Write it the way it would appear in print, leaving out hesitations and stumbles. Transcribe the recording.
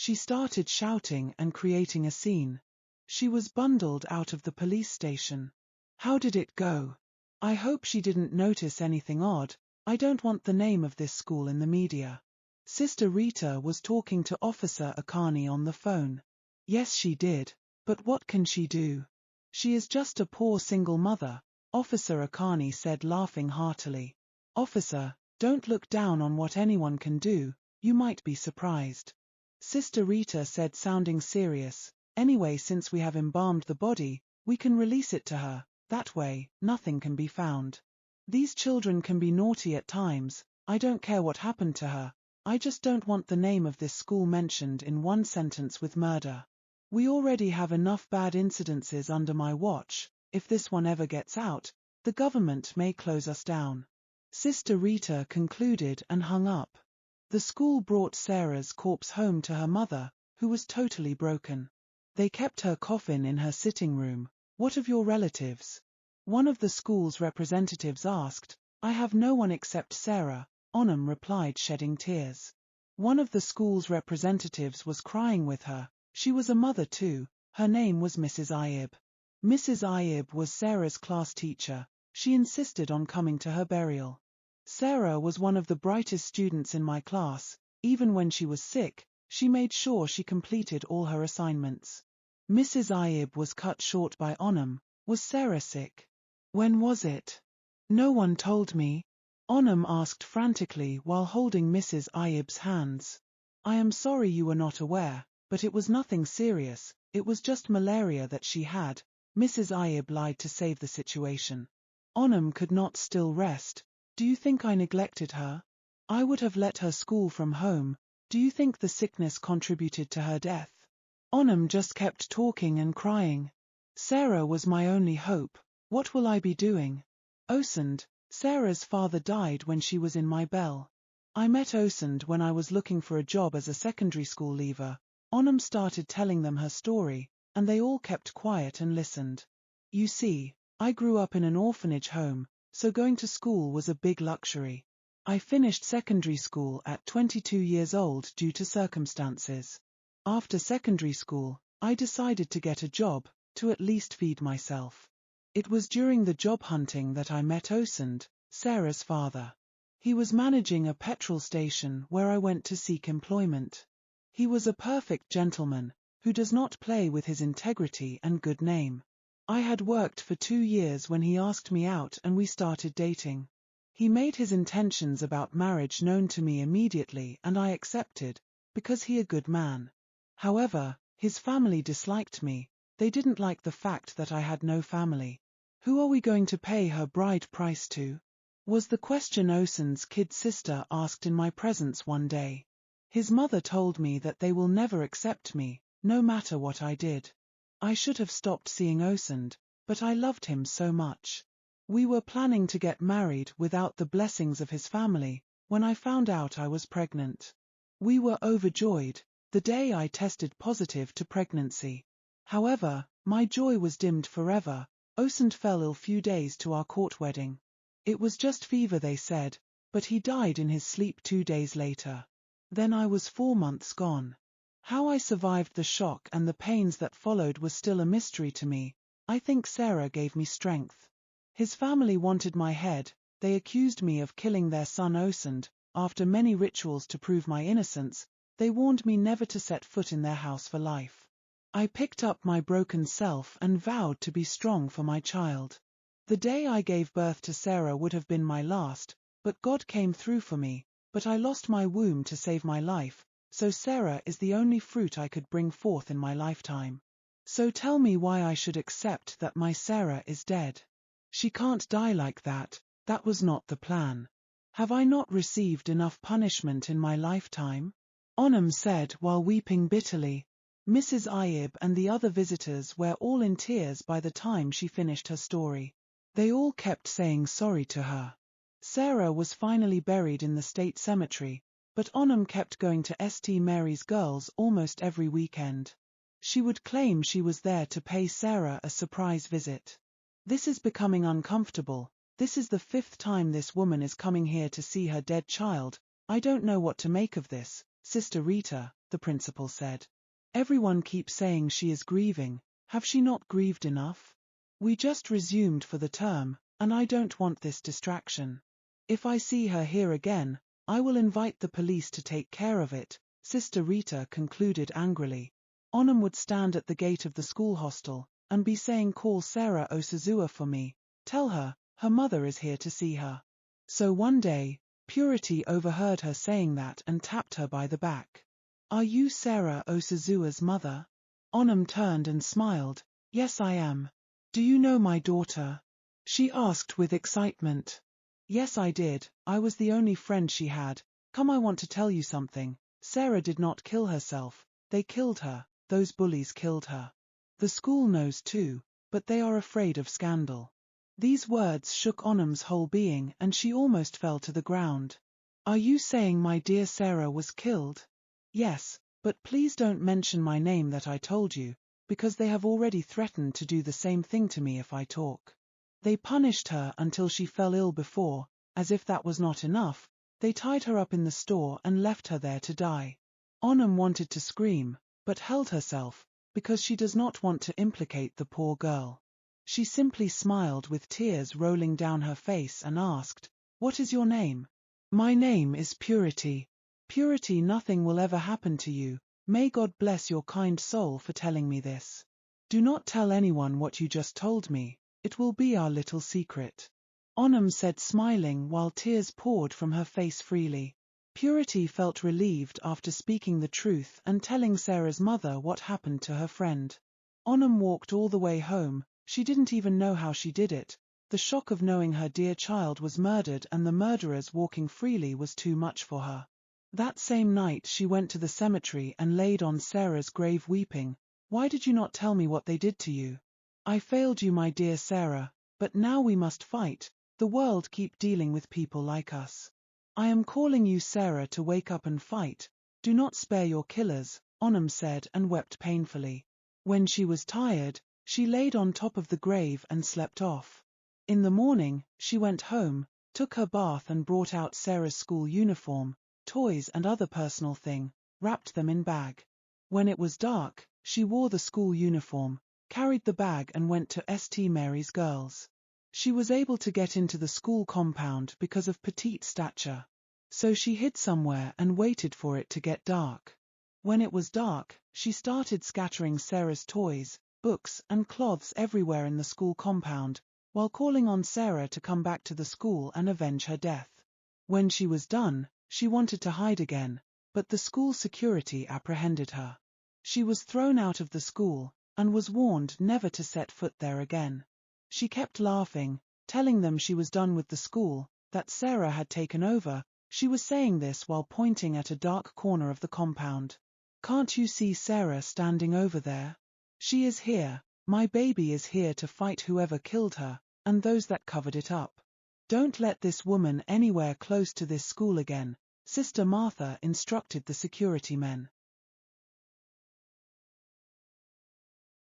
She started shouting and creating a scene. She was bundled out of the police station. How did it go? I hope she didn't notice anything odd. I don't want the name of this school in the media. Sister Rita was talking to Officer Akani on the phone. Yes, she did. But what can she do? She is just a poor single mother, Officer Akani said, laughing heartily. Officer, don't look down on what anyone can do, you might be surprised. Sister Rita said, sounding serious. Anyway, since we have embalmed the body, we can release it to her. That way, nothing can be found. These children can be naughty at times. I don't care what happened to her. I just don't want the name of this school mentioned in one sentence with murder. We already have enough bad incidences under my watch. If this one ever gets out, the government may close us down. Sister Rita concluded and hung up. The school brought Sarah's corpse home to her mother, who was totally broken. They kept her coffin in her sitting room. What of your relatives? One of the school's representatives asked. I have no one except Sarah, Onam replied, shedding tears. One of the school's representatives was crying with her. She was a mother too. Her name was Mrs. Ayib. Mrs. Ayib was Sarah's class teacher. She insisted on coming to her burial. Sarah was one of the brightest students in my class. Even when she was sick, she made sure she completed all her assignments. Mrs. Ayib was cut short by Onam. Was Sarah sick? When was it? No one told me. Onam asked frantically while holding Mrs. Ayib's hands. I am sorry you were not aware, but it was nothing serious. It was just malaria that she had. Mrs. Ayib lied to save the situation. Onam could not still rest. Do you think I neglected her? I would have let her school from home. Do you think the sickness contributed to her death? Onam just kept talking and crying. Sarah was my only hope. What will I be doing? Osand, Sarah's father died when she was in my bell. I met Osand when I was looking for a job as a secondary school leaver. Onam started telling them her story, and they all kept quiet and listened. You see, I grew up in an orphanage home, so going to school was a big luxury. I finished secondary school at 22 years old due to circumstances. After secondary school, I decided to get a job, to at least feed myself. It was during the job hunting that I met Osand, Sarah's father. He was managing a petrol station where I went to seek employment. He was a perfect gentleman, who does not play with his integrity and good name. I had worked for 2 years when he asked me out and we started dating. He made his intentions about marriage known to me immediately and I accepted, because he a good man. However, his family disliked me. They didn't like the fact that I had no family. Who are we going to pay her bride price to? Was the question Osand's kid sister asked in my presence one day. His mother told me that they will never accept me, no matter what I did. I should have stopped seeing Osand, but I loved him so much. We were planning to get married without the blessings of his family, when I found out I was pregnant. We were overjoyed, the day I tested positive to pregnancy. However, my joy was dimmed forever. Osand fell ill few days to our court wedding. It was just fever, they said, but he died in his sleep 2 days later. Then I was 4 months gone. How I survived the shock and the pains that followed was still a mystery to me. I think Sarah gave me strength. His family wanted my head. They accused me of killing their son Osand. After many rituals to prove my innocence, they warned me never to set foot in their house for life. I picked up my broken self and vowed to be strong for my child. The day I gave birth to Sarah would have been my last, but God came through for me. But I lost my womb to save my life, so Sarah is the only fruit I could bring forth in my lifetime. So tell me why I should accept that my Sarah is dead. She can't die like that. That was not the plan. Have I not received enough punishment in my lifetime? Onam said while weeping bitterly. Mrs. Ayib and the other visitors were all in tears by the time she finished her story. They all kept saying sorry to her. Sarah was finally buried in the state cemetery, but Onam kept going to St. Mary's Girls almost every weekend. She would claim she was there to pay Sarah a surprise visit. This is becoming uncomfortable. This is the 5th time this woman is coming here to see her dead child. I don't know what to make of this, Sister Rita, the principal said. Everyone keeps saying she is grieving. Have she not grieved enough? We just resumed for the term, and I don't want this distraction. If I see her here again, I will invite the police to take care of it, Sister Rita concluded angrily. Onum would stand at the gate of the school hostel, and be saying, "Call Sarah Osazua for me. Tell her mother is here to see her." So one day, Purity overheard her saying that and tapped her by the back. "Are you Sarah Osazua's mother?" Onum turned and smiled. "Yes, I am. Do you know my daughter?" she asked with excitement. "Yes, I did. I was the only friend she had. Come, I want to tell you something. Sarah did not kill herself. They killed her. Those bullies killed her. The school knows too, but they are afraid of scandal." These words shook Onum's whole being, and she almost fell to the ground. "Are you saying my dear Sarah was killed?" "Yes, but please don't mention my name that I told you, because they have already threatened to do the same thing to me if I talk. They punished her until she fell ill before, as if that was not enough, they tied her up in the store and left her there to die." Onum wanted to scream, but held herself, because she does not want to implicate the poor girl. She simply smiled with tears rolling down her face and asked, "What is your name?" "My name is Purity." "Purity, nothing will ever happen to you. May God bless your kind soul for telling me this. Do not tell anyone what you just told me. It will be our little secret," Onum said, smiling while tears poured from her face freely. Purity felt relieved after speaking the truth and telling Sarah's mother what happened to her friend. Onum walked all the way home. She didn't even know how she did it. The shock of knowing her dear child was murdered and the murderers walking freely was too much for her. That same night she went to the cemetery and laid on Sarah's grave weeping. "Why did you not tell me what they did to you? I failed you, my dear Sarah, but now we must fight. The world keep dealing with people like us. I am calling you, Sarah, to wake up and fight. Do not spare your killers," Onum said and wept painfully. When she was tired, she laid on top of the grave and slept off. In the morning, she went home, took her bath and brought out Sarah's school uniform, toys and other personal thing, wrapped them in bag. When it was dark, she wore the school uniform, carried the bag and went to St. Mary's Girls. She was able to get into the school compound because of petite stature. So she hid somewhere and waited for it to get dark. When it was dark, she started scattering Sarah's toys, books and cloths everywhere in the school compound, while calling on Sarah to come back to the school and avenge her death. When she was done, she wanted to hide again, but the school security apprehended her. She was thrown out of the school, and was warned never to set foot there again. She kept laughing, telling them she was done with the school, that Sarah had taken over. She was saying this while pointing at a dark corner of the compound. "Can't you see Sarah standing over there? She is here. My baby is here to fight whoever killed her, and those that covered it up. Don't let this woman anywhere close to this school again," Sister Martha instructed the security men.